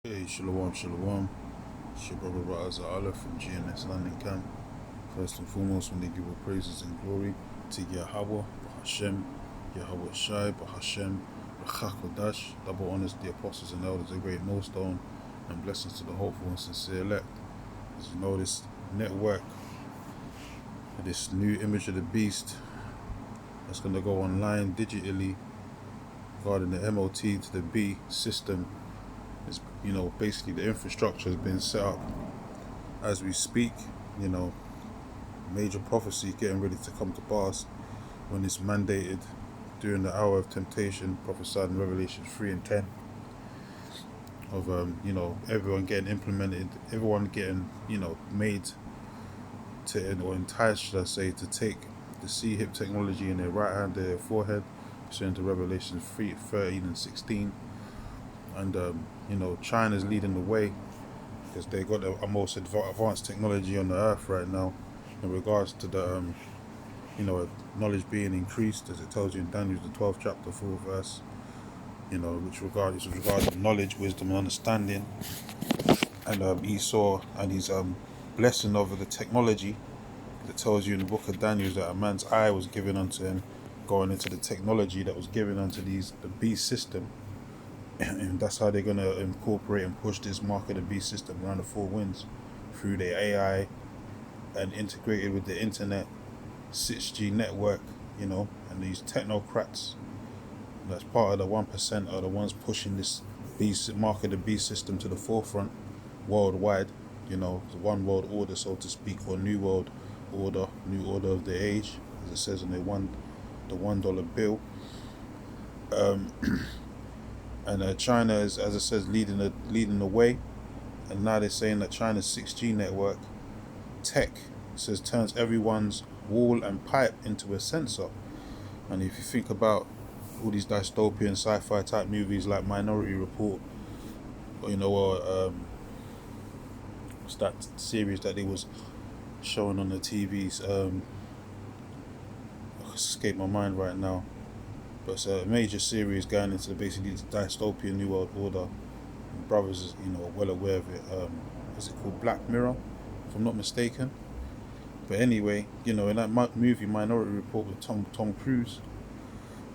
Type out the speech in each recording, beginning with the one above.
Hey, Shalom, Shalom. It's your brother Raza Allah from GNS London Camp. First and foremost, we need to give all praises and glory to Yahweh, Bahashem, Yahweh Shai, Bahashem, Rachakodash. Double honors to the apostles and elders, a great millstone, and blessings to the hopeful and sincere elect. As you know, this network, this new image of the beast that's going to go online digitally regarding the MOT to the B system. Is, basically the infrastructure has been set up as we speak. Major prophecy getting ready to come to pass when it's mandated during the hour of temptation, prophesied in Revelation 3 and 10, of everyone getting implemented, everyone getting made to, or enticed, should I say, to take the C-hip technology in their right hand, their forehead, pursuant to Revelation 3:13 and 16. And China's leading the way because they got the most advanced technology on the earth right now in regards to the knowledge being increased, as it tells you in Daniel the 12th chapter 4th verse, which regards to knowledge, wisdom and understanding. And Esau and his blessing over the technology, that tells you in the book of Daniel that a man's eye was given unto him, going into the technology that was given unto the beast system. And that's how they're going to incorporate and push this mark of the beast system around the four winds, through their AI and integrated with the internet, 6G network, and these technocrats, that's part of the 1%, are the ones pushing this mark of the beast system to the forefront worldwide. The one world order, so to speak, or new world order, new order of the age, as it says in the $1 bill. And China is, as it says, leading the way. And now they're saying that China's 6G network tech says turns everyone's wall and pipe into a sensor. And if you think about all these dystopian sci-fi type movies like Minority Report, or what's that series that they was showing on the TVs? Escape my mind right now. But it's a major series going into basically the dystopian new world order. Brothers is well aware of it. Is it called Black Mirror, if I'm not mistaken? But anyway, in that movie Minority Report with Tom Cruise,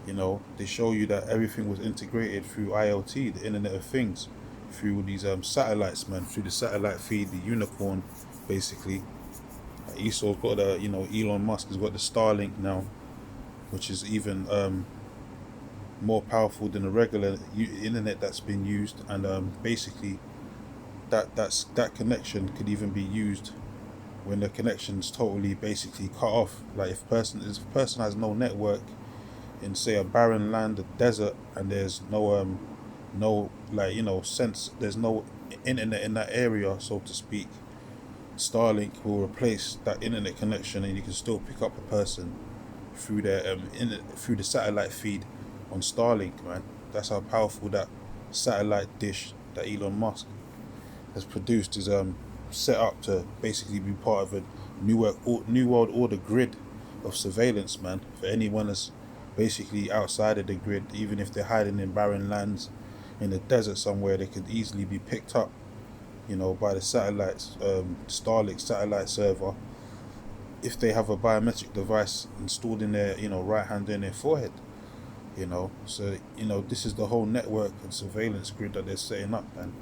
they show you that everything was integrated through IoT, the Internet of Things, through these satellites, man, through the satellite feed, the unicorn, basically. Esau's got Elon Musk has got the Starlink now, which is even more powerful than the regular internet that's been used. And basically that connection could even be used when the connection's totally basically cut off. Like if a person has no network in, say, a barren land, a desert, and there's no sense, there's no internet in that area, so to speak, Starlink will replace that internet connection, and you can still pick up a person through their through the satellite feed on Starlink, man. That's how powerful that satellite dish that Elon Musk has produced is set up to basically be part of a new world order grid of surveillance, man, for anyone that's basically outside of the grid. Even if they're hiding in barren lands in the desert somewhere, they could easily be picked up by the satellites, Starlink satellite server, if they have a biometric device installed in their right hand in their forehead. So this is the whole network and surveillance grid that they're setting up, man,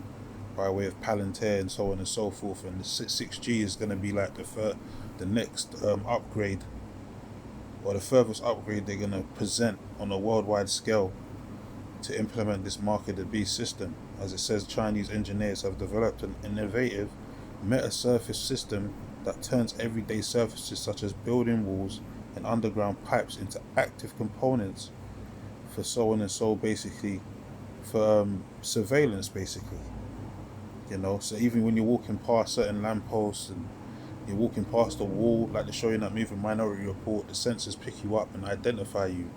by way of Palantir and so on and so forth. And the 6G is going to be like the next upgrade, or the furthest upgrade they're going to present on a worldwide scale to implement this mark of the beast system. As it says, Chinese engineers have developed an innovative meta-surface system that turns everyday surfaces such as building walls and underground pipes into active components for so on and so, basically, for surveillance, basically. So even when you're walking past certain lampposts and you're walking past a wall, like they show you in that movie Minority Report, the sensors pick you up and identify you.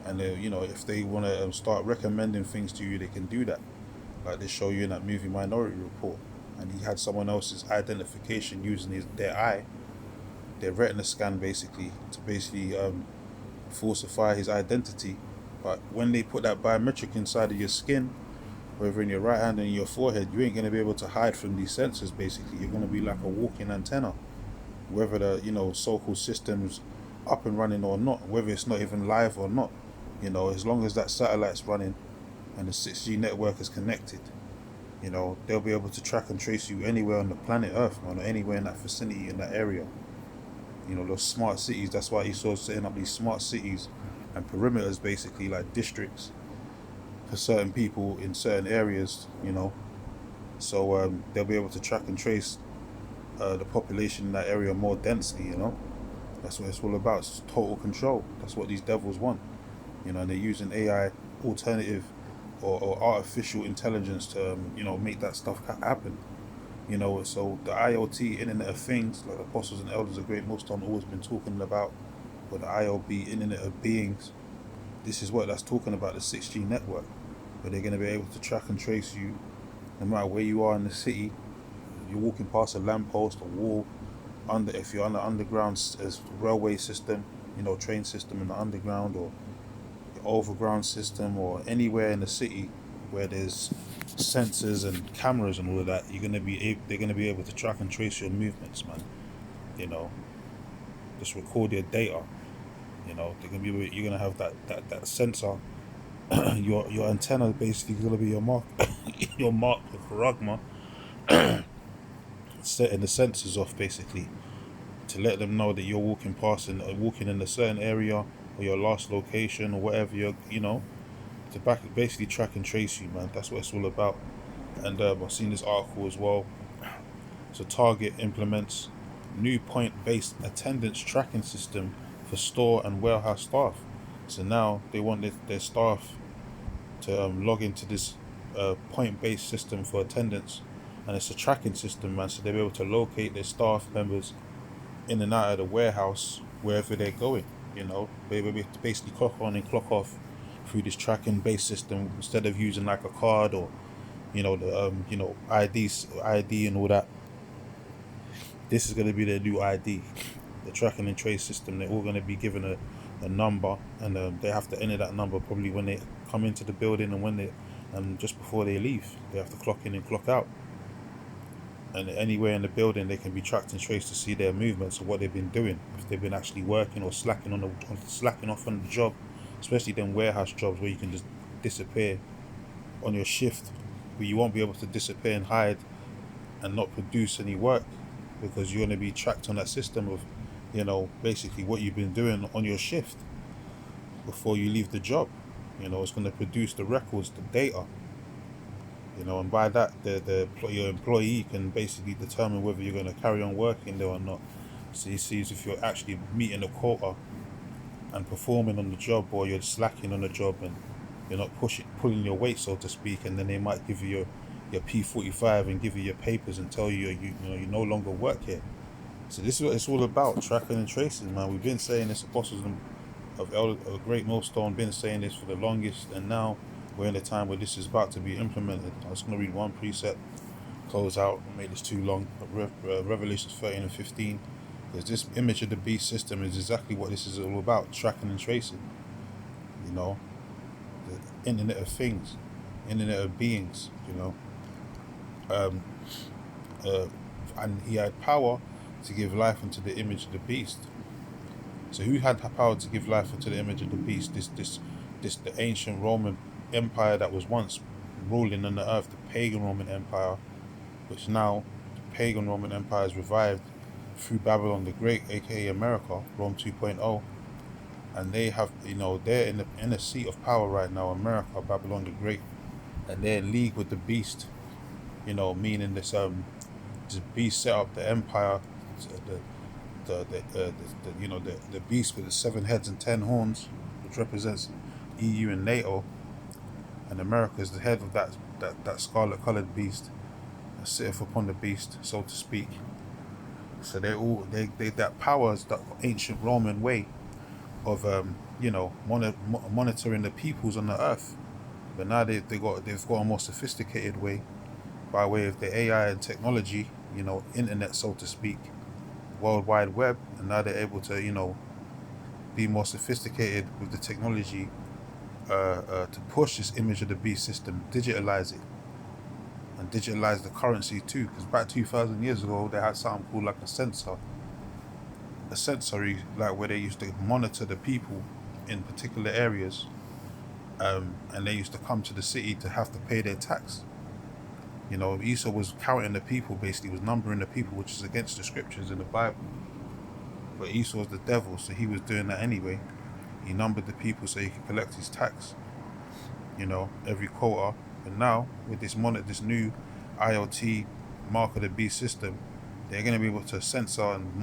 And if they want to start recommending things to you, they can do that, like they show you in that movie Minority Report. And he had someone else's identification using their retina scan, basically, to falsify his identity. But when they put that biometric inside of your skin, whether in your right hand and in your forehead, you ain't gonna be able to hide from these sensors. Basically, you're gonna be like a walking antenna, whether the so-called system's up and running or not, whether it's not even live or not. As long as that satellite's running and the 6G network is connected, they'll be able to track and trace you anywhere on the planet Earth, man, or anywhere in that vicinity, in that area. Those smart cities. That's why he saw setting up these smart cities and perimeters, basically like districts for certain people in certain areas. So they'll be able to track and trace the population in that area more densely. That's what it's all about. It's total control. That's what these devils want. And they're using AI, alternative or artificial intelligence to make that stuff happen. So the IoT, Internet of Things, like the apostles and elders of Great Millstone always been talking about, or the IOB, Internet of Beings. This is what that's talking about, the 6G network, where they're going to be able to track and trace you no matter where you are in the city. You're walking past a lamppost, a wall, if you're on the underground railway system, train system in the underground, or overground system, or anywhere in the city where there's sensors and cameras and all of that, they're gonna be able to track and trace your movements, man. Just record your data. You're gonna have that sensor. Your antenna basically gonna be your mark, your mark, your charagma, setting the sensors off basically to let them know that you're walking past and walking in a certain area or your last location or whatever to basically track and trace you, man. That's what it's all about. And I've seen this article as well. So Target implements new point-based attendance tracking system for store and warehouse staff. So now they want their staff to log into this point-based system for attendance, and it's a tracking system, man. So they'll be able to locate their staff members in and out of the warehouse wherever they're going. They will basically clock on and clock off through this tracking based system instead of using like a card or the ID and all that. This is going to be their new ID, the tracking and trace system. They're all going to be given a number, and they have to enter that number probably when they come into the building and just before they leave. They have to clock in and clock out. And anywhere in the building, they can be tracked and traced to see their movements or what they've been doing, if they've been actually working or slacking off on the job, especially them warehouse jobs where you can just disappear on your shift, but you won't be able to disappear and hide and not produce any work because you're going to be tracked on that system of, basically what you've been doing on your shift before you leave the job. It's going to produce the records, the data. And by that, your employee can basically determine whether you're going to carry on working there or not. So he sees if you're actually meeting a quota and performing on the job, or you're slacking on the job and you're not pulling your weight, so to speak. And then they might give you your P45 and give you your papers and tell you you no longer work here. So this is what it's all about, tracking and tracing, man. We've been saying this, apostles of Great Millstone, been saying this for the longest, and now we're in a time where this is about to be implemented. I was going to read one precept, close out, make this too long. Revelations 13 and 15. Because this image of the beast system is exactly what this is all about, tracking and tracing. The Internet of Things, Internet of Beings, and he had power to give life unto the image of the beast. So who had power to give life unto the image of the beast? This the ancient Roman Empire that was once ruling on the earth, the pagan Roman Empire, which now the pagan Roman Empire is revived through Babylon the Great, aka America, Rome 2.0, and they have, they're in a seat of power right now, America, Babylon the Great, and they're in league with the beast, meaning this beast set up the empire, the beast with the 7 heads and 10 horns, which represents EU and NATO. And America is the head of that scarlet-colored beast that sitteth upon the beast, so to speak. So they that power is that ancient Roman way of monitoring the peoples on the earth. But now they've got a more sophisticated way by way of the AI and technology, internet, so to speak, World Wide Web, and now they're able to be more sophisticated with the technology to push this image of the beast system, digitalize it, and digitalize the currency too. Because back 2,000 years ago, they had something called like a sensory, like where they used to monitor the people in particular areas, and they used to come to the city to have to pay their tax. You know, Esau was counting the people, basically, was numbering the people, which is against the scriptures in the Bible. But Esau's the devil, so he was doing that anyway. He numbered the people so he could collect his tax, you know, every quarter. But now, with this new IoT mark of the beast system, they're going to be able to censor and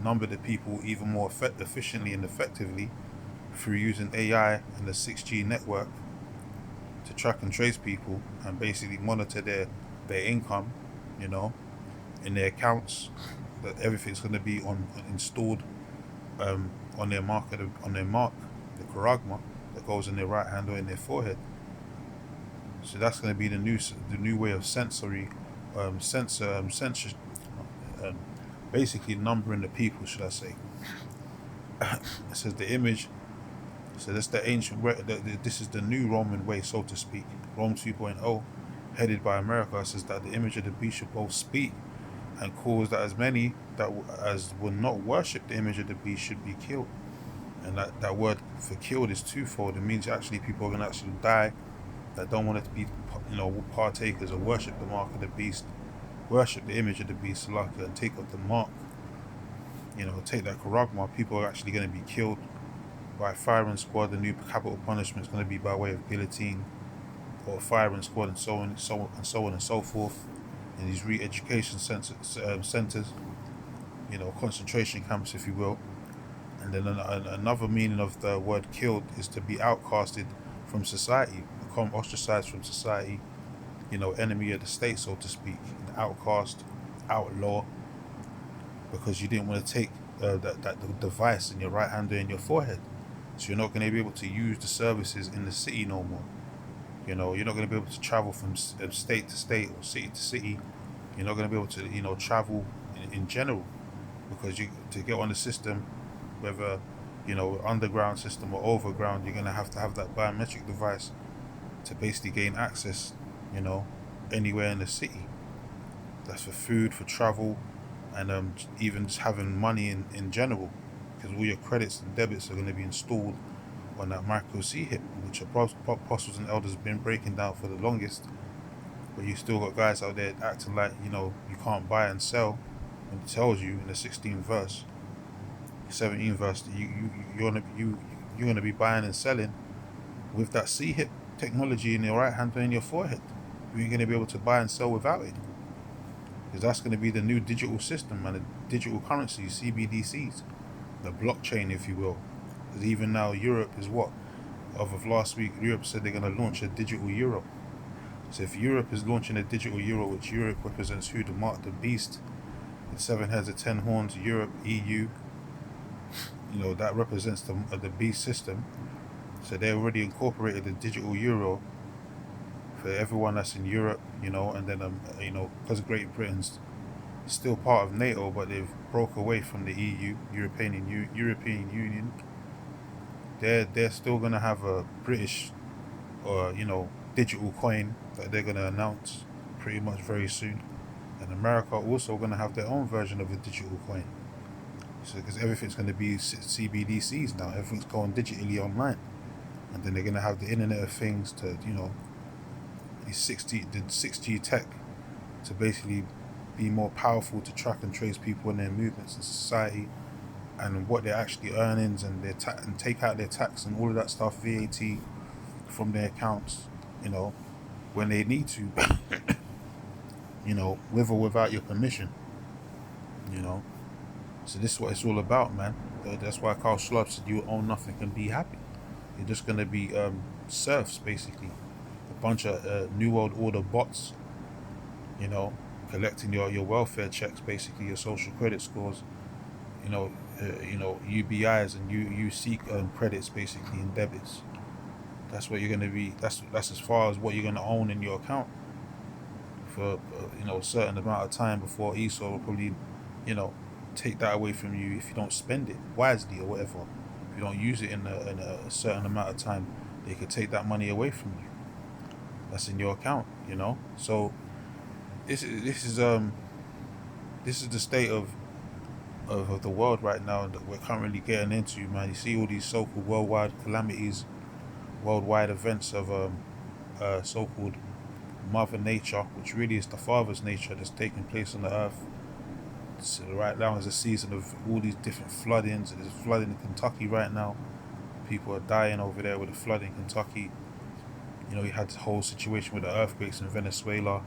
number the people even more efficiently and effectively through using AI and the 6G network to track and trace people and basically monitor their income, you know, in their accounts. That everything's going to be installed on their mark, the charagma that goes in their right hand or in their forehead. So that's going to be the new way of basically numbering the people, should I say? It says the image. So that's the ancient. This is the new Roman way, so to speak. Rome 2.0, headed by America, says that the image of the beast should both speak and cause that as many as will not worship the image of the beast should be killed. And that word for killed is twofold. It means actually people are going to actually die that don't want to be, you know, partakers or worship the mark of the beast, worship the image of the beast, and take up the mark, you know, take that charagma. People are actually going to be killed by firing squad. The new capital punishment is going to be by way of guillotine or firing squad, and so on and so forth. In these re-education centers, you know, concentration camps, if you will. And then another meaning of the word killed is to be outcasted from society, become ostracized from society, you know, enemy of the state, so to speak, an outcast, outlaw, because you didn't want to take that device in your right hand or in your forehead. So you're not going to be able to use the services in the city no more. You know, you're not going to be able to travel from state to state or city to city. You're not going to be able to, you know, travel in general, because to get on the system, whether, you know, underground system or overground, you're going to have that biometric device to basically gain access, you know, anywhere in the city. That's for food, for travel, and even just having money in general, because all your credits and debits are going to be installed on that micro C-hip, which apostles and elders have been breaking down for the longest. But you still got guys out there acting like, you know, you can't buy and sell, and it tells you in the 16th verse, 17th verse, that you're gonna be buying and selling with that C-hip technology in your right hand and in your forehead. You ain't gonna be able to buy and sell without it, because that's gonna be the new digital system and the digital currency, CBDCs, the blockchain, if you will. Because even now, Europe is of last week, Europe said they're gonna launch a digital euro. So if Europe is launching a digital euro, which Europe represents who? The mark, the beast, the 7 heads and 10 horns, Europe, EU, you know, that represents the beast system. So they already incorporated the digital euro for everyone that's in Europe, you know, and then, you know, because Great Britain's still part of NATO, but they've broke away from the EU, European Union, they're still going to have a British or, you know, digital coin that they're going to announce pretty much very soon. And America also going to have their own version of a digital coin. So because everything's going to be CBDCs now, everything's going digitally online. And then they're going to have the Internet of Things to, you know, the 6G tech to basically be more powerful to track and trace people and their movements in society and what they're actually earnings and and take out their tax and all of that stuff, VAT, from their accounts, you know, when they need to, you know, with or without your permission, you know. So this is what it's all about, man. That's why Carl Schwab said you own nothing and be happy. You're just going to be serfs, basically. A bunch of New World Order bots, you know, collecting your welfare checks, basically, your social credit scores, you know, UBIs and UC credits, basically, and debits. That's what you're going to be. That's as far as what you're going to own in your account for you know, a certain amount of time before Esau will probably, you know, take that away from you if you don't spend it wisely or whatever. If you don't use it in a certain amount of time, they could take that money away from you. That's in your account, you know. So this is the state of the world right now that we're currently getting into, man. You see all these so-called worldwide calamities, worldwide events of so-called Mother Nature, which really is the Father's nature that's taking place on the earth. So right now is a season of all these different floodings. There's flooding in Kentucky right now. People are dying over there with the flood in Kentucky. You know, you had the whole situation with the earthquakes in Venezuela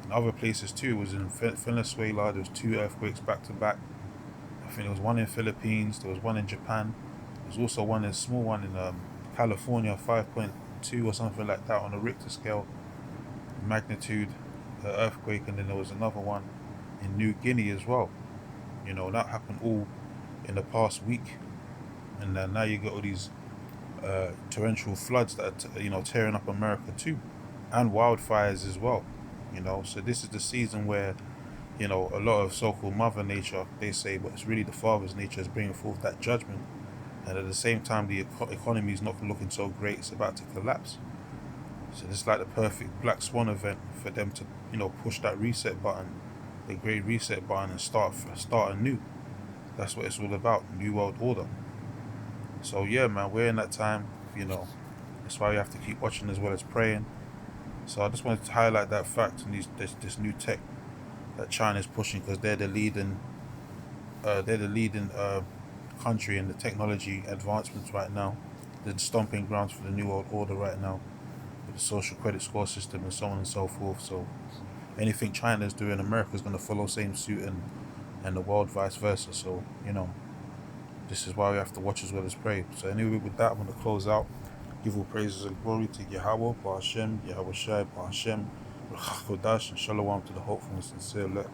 and other places too. It was in Venezuela. There was two earthquakes back to back. I think there was one in Philippines. There was one in Japan. There's also one, a small one in California, 5.2 or something like that on a Richter scale magnitude earthquake, and then there was another one in New Guinea as well. You know, that happened all in the past week, and now you got all these torrential floods that are tearing up America too, and wildfires as well. You know, so this is the season where a lot of so-called Mother Nature, they say, but it's really the Father's nature is bringing forth that judgment, and at the same time the economy is not looking so great; it's about to collapse. So this is like the perfect black swan event for them to push that reset button, the great reset button, and start anew. That's what it's all about, new world order. So yeah, man, we're in that time. That's why we have to keep watching as well as praying. So I just wanted to highlight that fact and this new tech that China is pushing, because they're the leading country in the technology advancements right now. They're the stomping grounds for the new world order right now, with the social credit score system and so on and so forth. So anything China's doing, America's going to follow same suit, and the world vice versa. So this is why we have to watch as well as pray. So anyway, with that, I'm going to close out. Give all praises and glory to Yahweh, Ba'ashem, Yahweh Shai, Ba'ashem, Ruach HaKodesh, and Shalom to the hopeful and sincere elect.